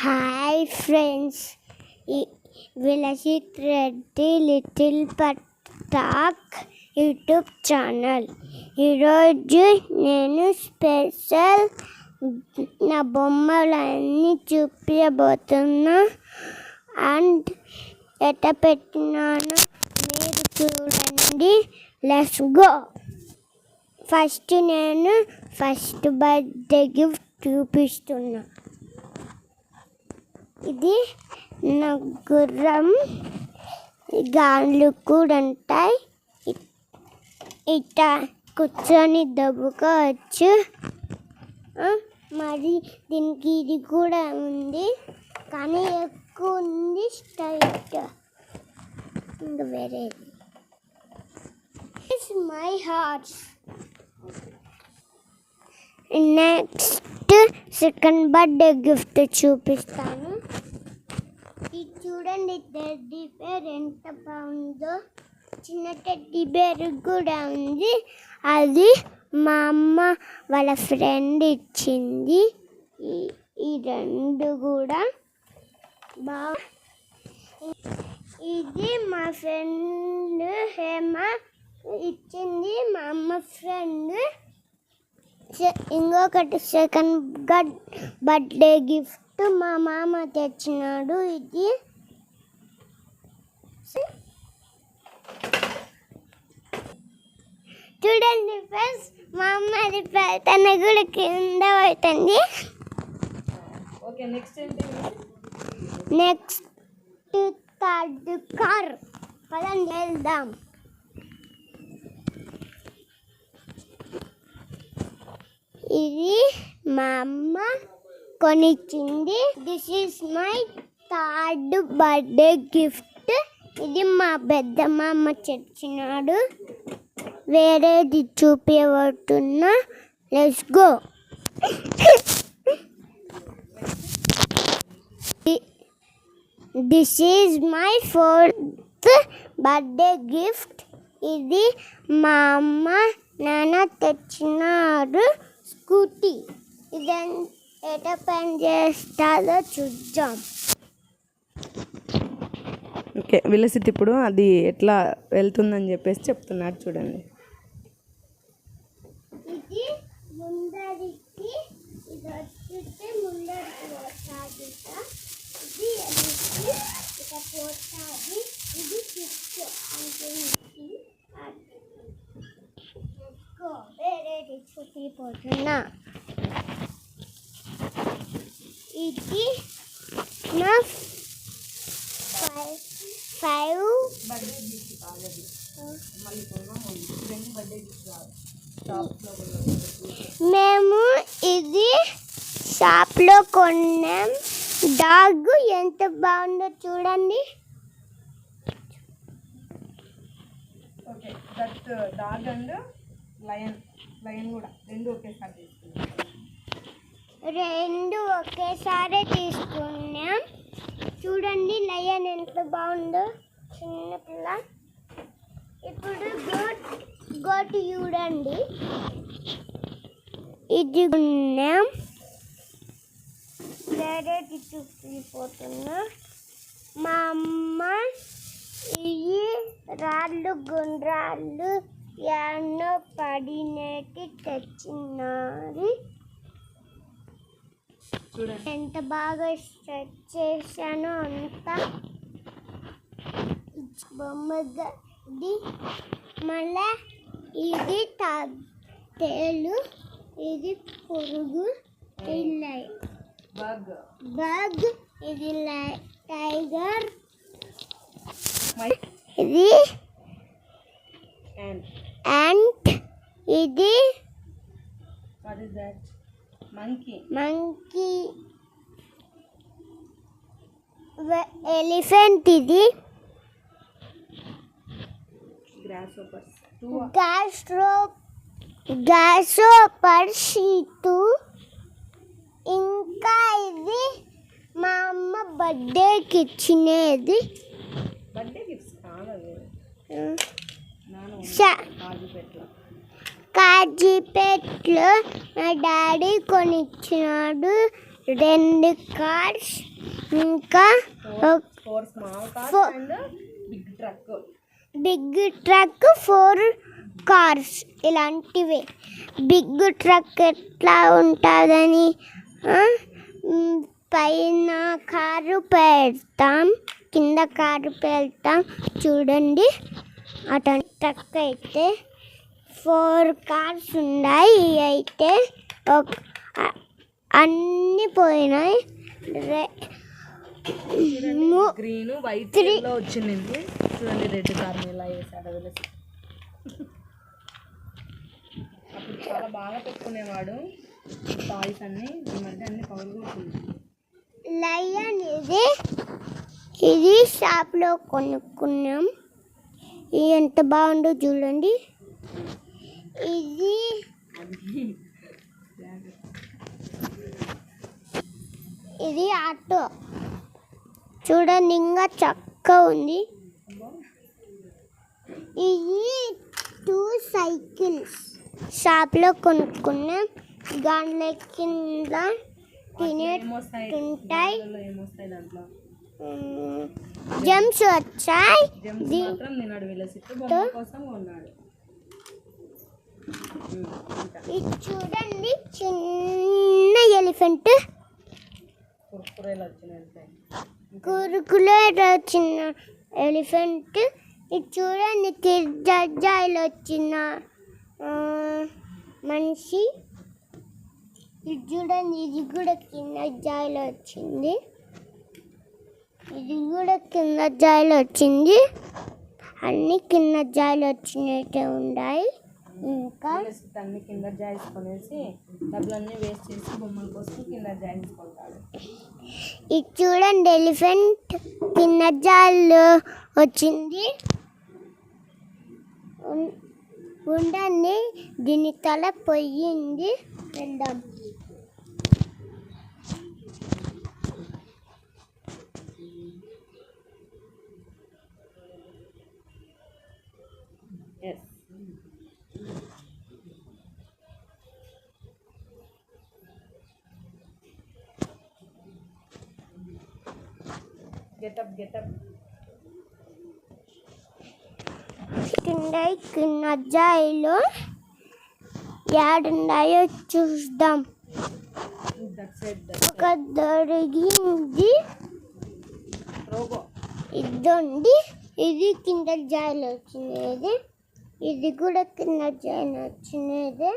Hi friends, Vilasith Reddy little talk YouTube channel. ఈరోజు నేను special నా బొమ్మలన్నీ చూపించబోతున్నా. అండ్ ఎట్ట పెట్టినాను మీరు చూడండి. Let's go. నేను ఫస్ట్ బర్త్డే గిఫ్ట్ చూపిస్తున్నా. ఇది నా గుర్రం, గాన్లు కూడా ఉంటాయి. ఇట్లా కూర్చొని దబ్బుకోవచ్చు. మరి దీనికి ఇది కూడా ఉంది, కానీ ఎక్కువ ఉంది స్ట్రైట్. ఇంకా వేరేది it's my hearts. Next second birthday gift చూపిస్తాను. ఇది చూడండి, టెడ్డీ బేర్ ఎంత బాగుందో. చిన్న టెడ్డీ బేర్ కూడా ఉంది. అది మా అమ్మ వాళ్ళ ఫ్రెండ్ ఇచ్చింది. ఈ రెండు కూడా బాగా. ఇది మా ఫ్రెండ్ హేమ ఇచ్చింది, మా అమ్మ ఫ్రెండ్. ఇంకొకటి సెకండ్ బర్త్డే గిఫ్ట్ మా మామ తెచ్చినాడు. ఇది చూడండి ఫ్రెండ్స్, మా అమ్మది తన కూడా కింద అవుతుంది. Next third car. పదండి వెళ్దాం. ఇది మా అమ్మ కొనిచ్చింది. This is my third birthday gift. ఇది మా పెద్దమ్మ తెచ్చినాడు. వేరేది చూపించబోతున్నా. Let's go. This is my fourth birthday gift. ఇది మా అమ్మ నాన్న తెచ్చినారు. స్కూటీ. ఇది ఎట్లా పని చేస్తుందో చూద్దాం. ఓకే, విలసిత్ ఇప్పుడు అది ఎట్లా వెళ్తుందని చెప్పేసి చెప్తున్నారు చూడండి. ఇది ముందరికి, ఇది వచ్చి ముందరికి వస్తుంది. ఇది ఇట్లా పోతుంది. ఇది స్విచ్ అంటే వేరేది చూపిపోతున్నా. ఇది నా 5 మేము ఇది షాప్లో కొన్నాం. డాగ్ ఎంత బాగుందో చూడండి. Okay, that dog and lion కూడా రెండు ఒకేసారి తీసుకున్నాం. చూడండి లయన్ ఎంత బాగుందో, చిన్నపిల్ల. ఇప్పుడు గోట్ చూడండి. ఇది ఉన్నాం. వేరేది చూపిపోతున్నా. మా అమ్మ ఈ రాళ్ళు గుండ్రాళ్ళు ఎన్నో పడినట్టు తెచ్చినారు. ఎంత బాగా స్ట్రెచ్ చేశానో అంతా బొమ్మది. మళ్ళా ఇది తేలు, ఇది పురుగు, బగ్, ఇది టైగర్, ఇది ant, ఇది మంకీ, ఎలిఫెంట్, ఇది గ్రాస్హోపర్స్, ఇంకా ఇది మా అమ్మ బర్త్డేకి ఇచ్చినది. కాజీపేట్లో మా డాడీ కొనిచ్చినాడు. 2 కార్స్ ఇంకా 4 small cars and big truck. Big truck 4 cars ఇలాంటివి. బిగ్ ట్రక్ ఎట్లా ఉంటుందని పైన కారు పెడతాం, కింద కారు పెడతాం చూడండి. అటు ట్రక్ అయితే 4 కార్స్ ఉన్నాయి. అయితే అన్నీ పోయినాయి. గ్రీన్ వైట్ లో వచ్చింది చూడండి. రెడ్ కార్ ఇలా వేసాడు వదిలేసి. అప్పుడు చాలా బాగా పెట్టుకునేవాడు టాయ్స్ అన్ని. ఈ మధ్య అన్ని పగులుకుంటుంది. లయన్ ఇది షాప్లో కొనుక్కున్నాం. ఇది ఎంత బాగుందో చూడండి. ఇది ఆటో చూడండి, ఇంకా చక్కగా ఉంది. ఇది 2 సైకిల్స్ షాప్లో కొనుక్కున్నాం. దాంట్లో కింద తినేటుంటాయి, జమ్స్ వచ్చాయి. ఇది చూడండి చిన్న ఎలిఫెంట్, కురుకులే వచ్చిన ఎలిఫెంట్. ఇది చూడండి కిర్జాయిలో వచ్చిన మనిషి. ఇది చూడండి, ఇది కూడా కింద జాయిలో వచ్చింది. ఇది కూడా కింద జాయిలో వచ్చింది. అన్ని కింద జాయిలో వచ్చినట్టే ఉన్నాయి. ఇంకా అన్ని కింద జాయిస్ కొనేసి డబ్బులన్నీ వేస్ట్ చేసి బొమ్మల కోసం కింద జాయిస్ కొంటాడు. ఇది చూడండి ఎలిఫెంట్ కింద జాయిలో వచ్చింది. ఉండండి, దీని తల పోయింది. వెళ్దాం. Get up. కింద జాయిలో ఏడున్నాయో చూద్దాం. ఒక దొరికింది. ఇదండి, ఇది కింద జాయిలో వచ్చినది. ఇది కూడా కింద జాయిలో వచ్చినది.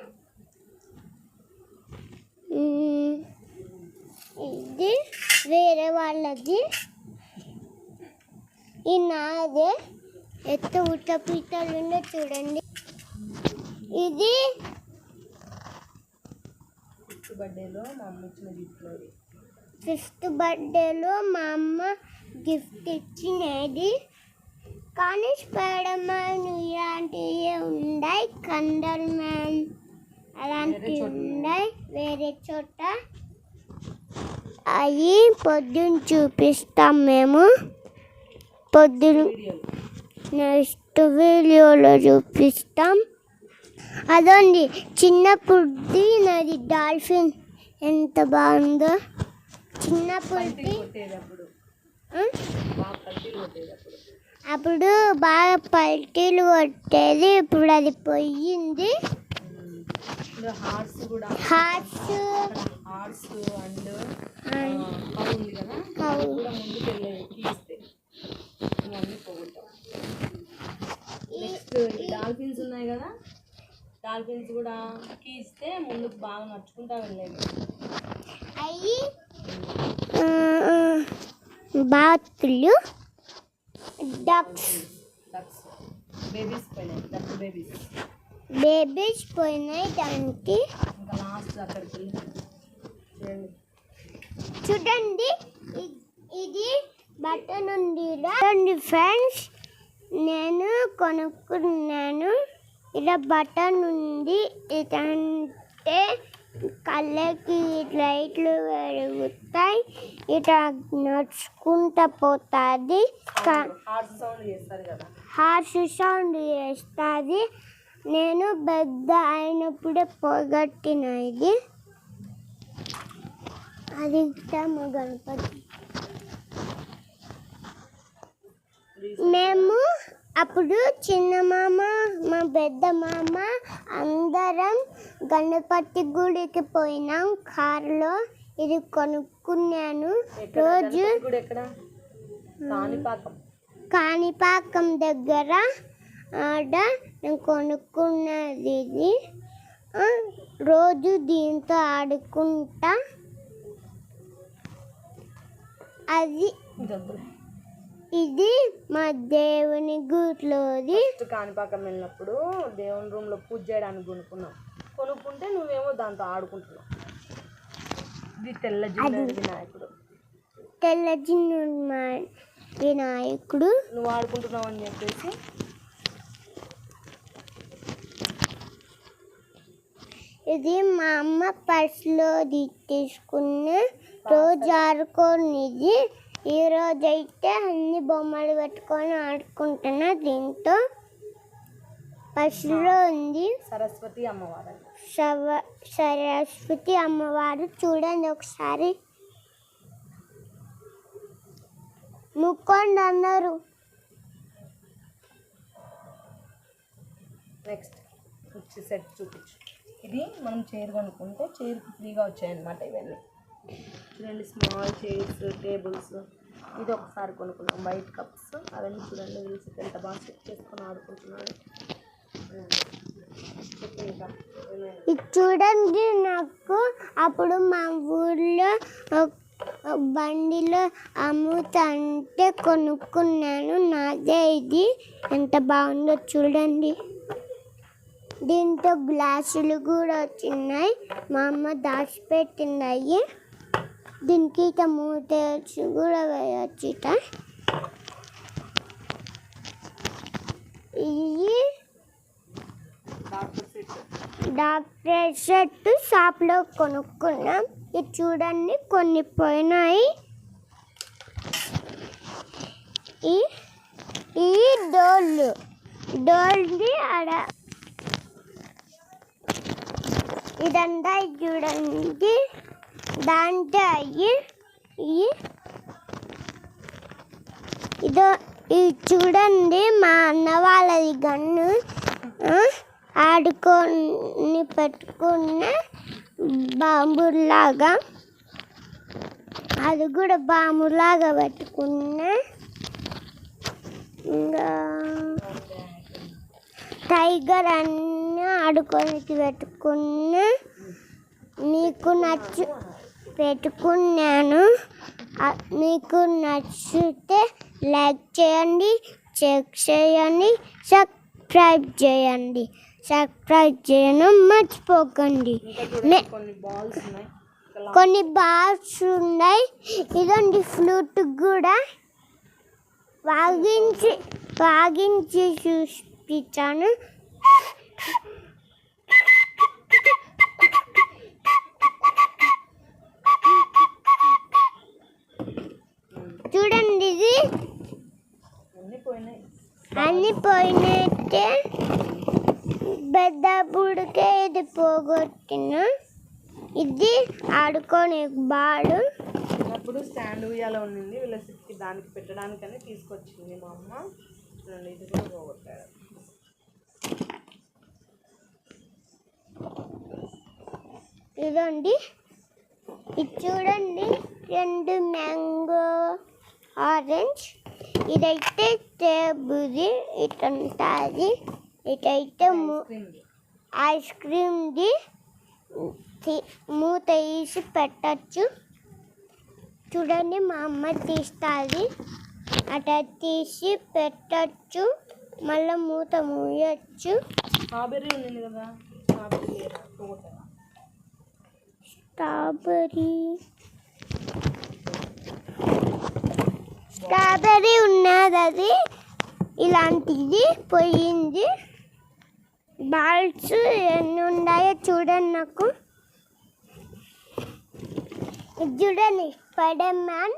ఇది వేరే వాళ్ళది, ఈ నాదే. ఎత్తు ఉట్ట పీటలు ఉండే చూడండి. ఇది 5th బర్త్డేలో మా అమ్మ ఇచ్చిన గిఫ్ట్. 5th బర్త్డేలో మా అమ్మ గిఫ్ట్ ఇచ్చినది. కానీ స్పైడర్ మ్యాన్ ఇలాంటివి ఉన్నాయి, కండల్ మ్యాన్ అలాంటివి ఉన్నాయి వేరే చోట. అవి పొద్దున్న చూపిస్తాం మేము. పొద్దున నెక్స్ట్ వీడియోలో చూపిస్తాం. అదండి చిన్నప్పుడు నాది డాల్ఫిన్ ఎంత బాగుందో. చిన్నప్పుడు అప్పుడు బాగా పల్టీలు కొట్టేది. ఇప్పుడు అది పోయింది. హార్స్ డాల్ఫిన్స్ ఉన్నాయి కదా, డాల్ఫిన్స్ కూడా ఇస్తే ముందుకు బాగా నడుచుకుంటా వెళ్ళేది. అవి బాతులు, డక్స్ బేబీస్ పోయినాయి. దానికి ఇంకా లాస్ట్ అక్కడికి చూడండి. ఇది బటన్ ఉంది ఫ్రెండ్స్, నేను కొనుక్కున్నాను. ఇలా బటన్ ఉంది. ఇదంటే కళ్ళకి లైట్లు వెలుగుతాయి. ఇట్లా నడుచుకుంటూ పోతుంది. హార్స్ సౌండ్ చేస్తుంది. నేను పెద్ద అయినప్పుడే పోగొట్టిన ఇది. అది మా గణపతి. మేము అప్పుడు చిన్న మామ మా పెద్ద మామ అందరం గణపతి గుడికి పోయినాం కారులో. ఇది కొనుక్కున్నాను. రోజు కాణిపాకం దగ్గర ఆడ నేను కొనుక్కున్నది ఇది. రోజు దీంతో ఆడుకుంటా. అది ఇది మా దేవుని గుడిలోది. కాణిపాకం వెళ్ళినప్పుడు దేవుని రూమ్లో పూజ చేయడానికి కొనుక్కుంటే నువ్వేమో దాంతో ఆడుకుంటున్నావు. ఇది తెల్ల వినాయకుడు. తెల్ల వినాయకుడు నువ్వు ఆడుకుంటున్నావు అని చెప్పేసి. ఇది మా అమ్మ పర్సులో తీసుకున్న రోజు ఆడుకోనిది. ఈరోజు అయితే అన్ని బొమ్మలు పెట్టుకొని ఆడుకుంటున్నా. దీంతో పర్సులో ఉంది సరస్వతి అమ్మవారు. సరస్వతి అమ్మవారు చూడండి ఒకసారి. ముక్కోండి అన్నారు. నెక్స్ట్ వచ్చి సెట్ చూపించు. ఇది మనం చైర్ కొనుక్కుంటే చైర్కి ఫ్రీగా వచ్చాయన్నమాట ఇవన్నీ. చూడండి స్మాల్ చైర్స్, టేబుల్స్. ఇది ఒకసారి కొనుక్కున్నాం. వైట్ కప్స్ అవన్నీ చూడండి. వీల్స్ ఎంత బాగా సెట్ చేసుకొని ఆడుకుంటున్నాడు. ఇది చూడండి. నాకు అప్పుడు మా ఊర్లో బండిలో అమ్ముతుంటే కొనుక్కున్నాను. నాదే ఇది. ఎంత బాగుందో చూడండి. దీంతో గ్లాసులు కూడా వచ్చినాయి. మా అమ్మ దాచిపెట్టినాయి. దీనికి ఇక మూటేసి కూడా వేయచ్చు. ఇది డాక్టర్ సెట్ షాప్లో కొనుక్కున్నాం. ఇది చూడండి కొన్ని పోయినాయి. ఈ డోల్ది ఆడ ఇదంతా చూడండి. దాంట్లో ఇది చూడండి మా అన్న వాళ్ళది గన్ను. ఆడుకొని పెట్టుకున్న బాంబులాగా. అది కూడా బాంబులాగా పెట్టుకున్నా. ఇంకా టైగర్ అన్నీ ఆడుకొని పెట్టుకున్నా. మీకు పెట్టుకున్నాను. మీకు నచ్చితే లైక్ చేయండి, చెక్ చేయండి, సబ్స్క్రైబ్ చేయండి. సబ్స్క్రైబ్ చేయడం మర్చిపోకండి. కొన్ని బాల్స్ ఉన్నాయి. ఇదండి ఫ్లూట్ కూడా వాగించి చూపించాను. చూడండి ఇది అన్ని పోయినట్టే. పెద్దప్పుడుకే ఇది పోగొట్టిన. ఇది ఆడుకోనే బాడు. అప్పుడు స్టాండ్ ఉయ్యాల ఉండింది. వీళ్ళ సిక్కి దానికి పెట్టడానికని తీసుకొచ్చింది మా అమ్మ. చూడండి ఇది కూడా పోగొట్టారు. ఇదండి. ఇది చూడండి 2 మ్యాంగో, ఆరెంజ్. ఇదైతే టేబుల్ ఇటుంటుంది. ఇటైతే ఐస్ క్రీమ్ది మూత తీసి పెట్టచ్చు. చూడండి మా అమ్మ తీస్తుంది. అట్లా తీసి పెట్టచ్చు. మళ్ళీ మూత మూయచ్చు. స్ట్రాబెర్రీ ఉంది కదా. స్ట్రాబెర్రీ ఉన్నది. అది ఇలాంటిది పోయింది. బాల్స్ ఎన్ని ఉన్నాయో చూడండి. నాకు చూడండి స్పైడర్ మ్యాన్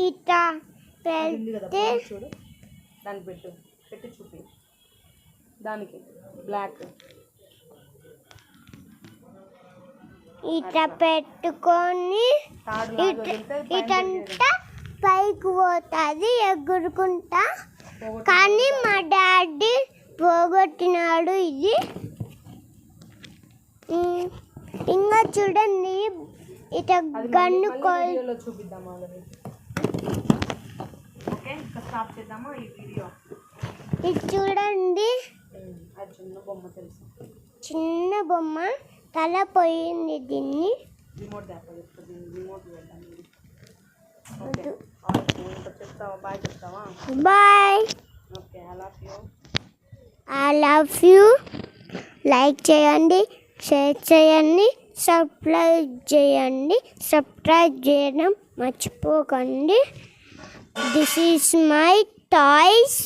ఇట్లా పెడితే దానికి పెట్టి చూపి. దానికి బ్లాక్ ఇట్లా పెట్టుకొని తాడు లాగా వదిలితే పైన ఇటంతా పైకి పోతుంది ఎగురుకుంటా. కానీ మా డాడీ పోగొట్టినాడు ఇది. ఇంకా చూడండి ఇట గన్ను వీడియోలో చూపిద్దామా ఆల్రెడీ. ఓకే ఇంకా స్టాప్ చేద్దామా ఈ వీడియో. ఇది చూడండి అది చిన్న బొమ్మ తెలుసు, చిన్న బొమ్మ తల పోయింది. దీన్ని రిమోట్ దాకా రిమోట్ వెళ్తాం. ఓకే ఇంకా చెప్తావా బాయ్ చెప్తావా? Bye. Okay I love you. Like చేయండి, షేర్ చేయండి, సబ్స్క్రైబ్ చేయడం మర్చిపోకండి. This is my toys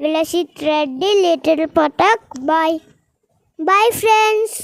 Vilasith Reddy little పటాక్. Bye bye friends.